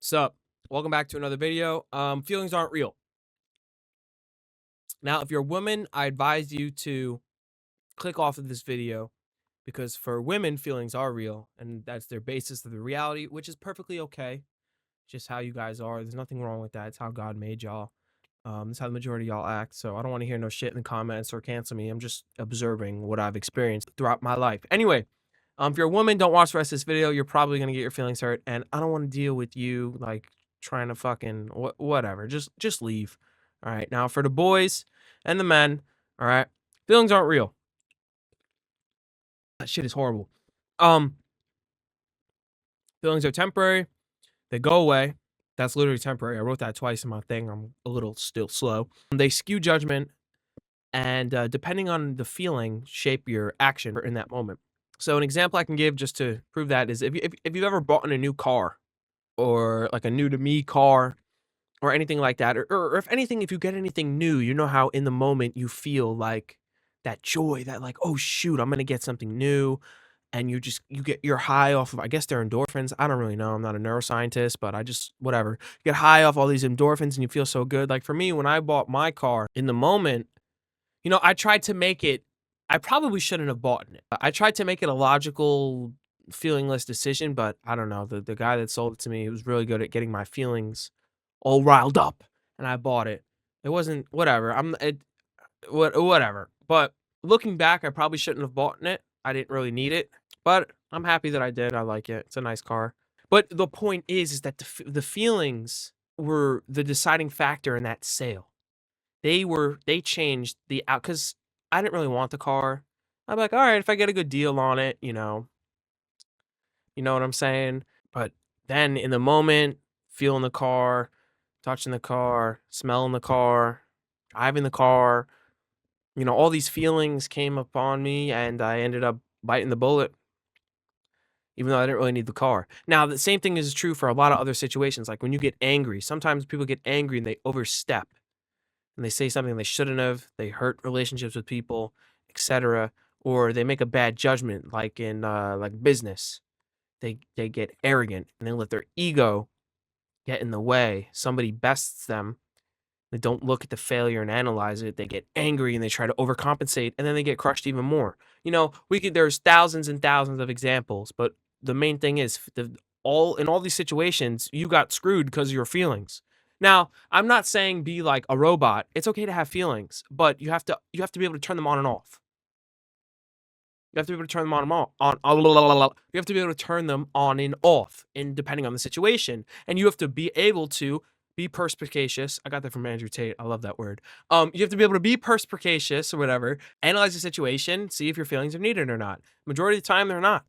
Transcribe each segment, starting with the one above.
Sup? Welcome back to another video. Feelings aren't real. Now, if you're a woman, I advise you to click off of this video because for women, feelings are real and that's their basis of the reality, which is perfectly okay. Just how you guys are. There's nothing wrong with that. It's how God made y'all. That's how the majority of y'all act. So I don't want to hear no shit in the comments or cancel me. I'm just observing what I've experienced throughout my life. Anyway, if you're a woman, don't watch the rest of this video. You're probably gonna get your feelings hurt, and I don't want to deal with you like trying to fucking whatever. Just leave. All right. Now for the boys and the men, all right, feelings aren't real. That shit is horrible. Um, Feelings are temporary. They go away. That's literally temporary. I wrote that twice in my thing. I'm a little still slow. They skew judgment, and depending on the feeling, shape your action in that moment. So an example I can give just to prove that is if you've ever bought in a new car or like a new to me car or anything like that, or if anything, if you get anything new, you know how in the moment you feel like that joy, that like, oh shoot, I'm gonna get something new. And you're high off of, I guess they're endorphins. I don't really know. I'm not a neuroscientist, but I just whatever. You get high off all these endorphins and you feel so good. Like for me, when I bought my car in the moment, I tried to make it I probably shouldn't have bought it. I tried to make it a logical, feelingless decision, but I don't know, the guy that sold it to me, he was really good at getting my feelings all riled up, and I bought it. It wasn't whatever, whatever, but looking back, I probably shouldn't have bought it. I didn't really need it, but I'm happy that I did. I like it. It's a nice car. But the point is that the feelings were the deciding factor in that sale. They changed the out because I didn't really want the car. I'm like, "Alright, if I get a good deal on it, you know what I'm saying?" But then in the moment, feeling the car, touching the car, smelling the car, driving the car, all these feelings came upon me, and I ended up biting the bullet, even though I didn't really need the car. Now, the same thing is true for a lot of other situations, like when you get angry, sometimes people get angry and they overstep. And they say something they shouldn't have, they hurt relationships with people, etc., or they make a bad judgment like in like business. They get arrogant and they let their ego get in the way. Somebody bests them. They don't look at the failure and analyze it. They get angry and they try to overcompensate and then they get crushed even more. There's thousands and thousands of examples, but the main thing is all in all these situations, you got screwed because of your feelings. Now, I'm not saying be like a robot. It's okay to have feelings, but you have to be able to turn them on and off. You have to be able to turn them on and off. You have to be able to turn them on and off, and depending on the situation. And you have to be able to be perspicacious. I got that from Andrew Tate. I love that word. You have to be able to be perspicacious or whatever. Analyze the situation, see if your feelings are needed or not. Majority of the time, they're not.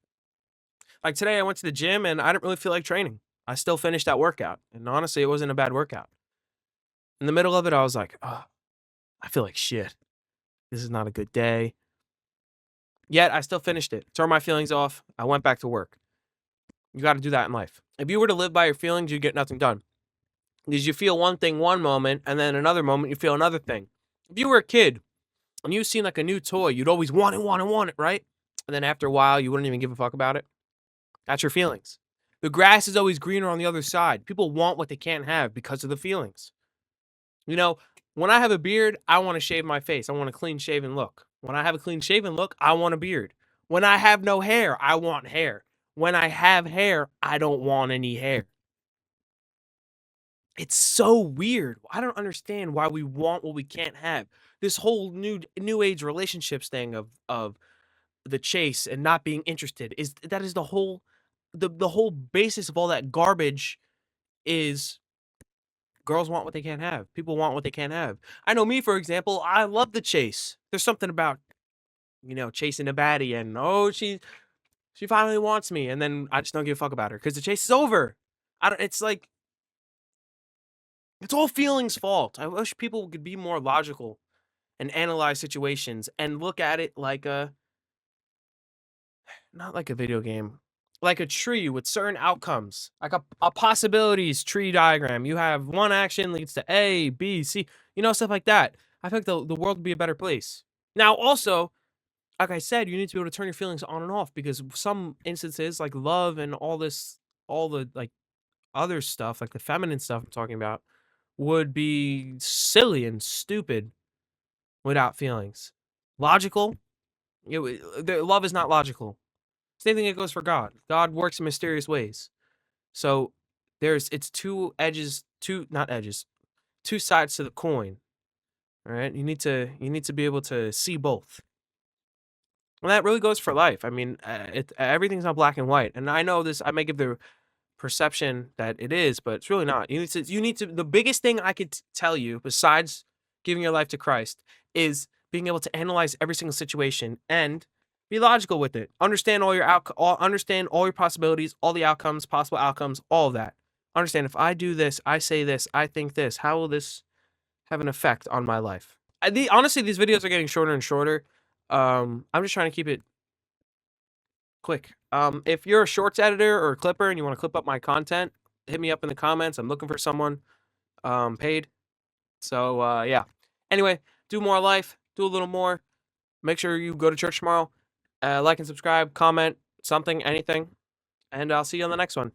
Like today, I went to the gym and I didn't really feel like training. I still finished that workout, and honestly, it wasn't a bad workout. In the middle of it, I was like, oh, I feel like shit. This is not a good day. Yet I still finished it. Turned my feelings off. I went back to work. You got to do that in life. If you were to live by your feelings, you get nothing done. Because you feel one thing one moment, and then another moment you feel another thing. If you were a kid and you seen like a new toy, you'd always want it, want it, want it, right? And then after a while, you wouldn't even give a fuck about it. That's your feelings. The grass is always greener on the other side. People want what they can't have because of the feelings. When I have a beard, I want to shave my face. I want a clean shaven look. When I have a clean shaven look, I want a beard. When I have no hair, I want hair. When I have hair, I don't want any hair. It's so weird. I don't understand why we want what we can't have. This whole new age relationships thing of the chase and not being interested is the whole basis of all that garbage is girls want what they can't have. People want what they can't have. I know me, for example, I love the chase. There's something about, chasing a baddie and, oh, she finally wants me. And then I just don't give a fuck about her because the chase is over. It's like, it's all feelings fault. I wish people could be more logical and analyze situations and look at it like not like a video game, like a tree with certain outcomes, like a possibilities tree diagram. You have one action leads to A, B, C, stuff like that. I think the world would be a better place. Now, also, like I said, you need to be able to turn your feelings on and off because some instances, like love and all this, all the like other stuff, like the feminine stuff I'm talking about, would be silly and stupid without feelings. Logical? Love is not logical. Same thing that goes for God. God works in mysterious ways. So it's two edges, not edges, two sides to the coin. All right, you need to be able to see both. And that really goes for life. I mean, everything's not black and white. And I know this. I may give the perception that it is, but it's really not. You need to. The biggest thing I could tell you, besides giving your life to Christ, is being able to analyze every single situation and be logical with it. Understand understand all your possibilities, all the outcomes, possible outcomes, all of that. Understand, if I do this, I say this, I think this, how will this have an effect on my life? Honestly, these videos are getting shorter and shorter. I'm just trying to keep it quick. If you're a shorts editor or a clipper and you want to clip up my content, hit me up in the comments. I'm looking for someone paid. So yeah. Anyway, do more life, do a little more. Make sure you go to church tomorrow. Like and subscribe, comment, something, anything. And I'll see you on the next one.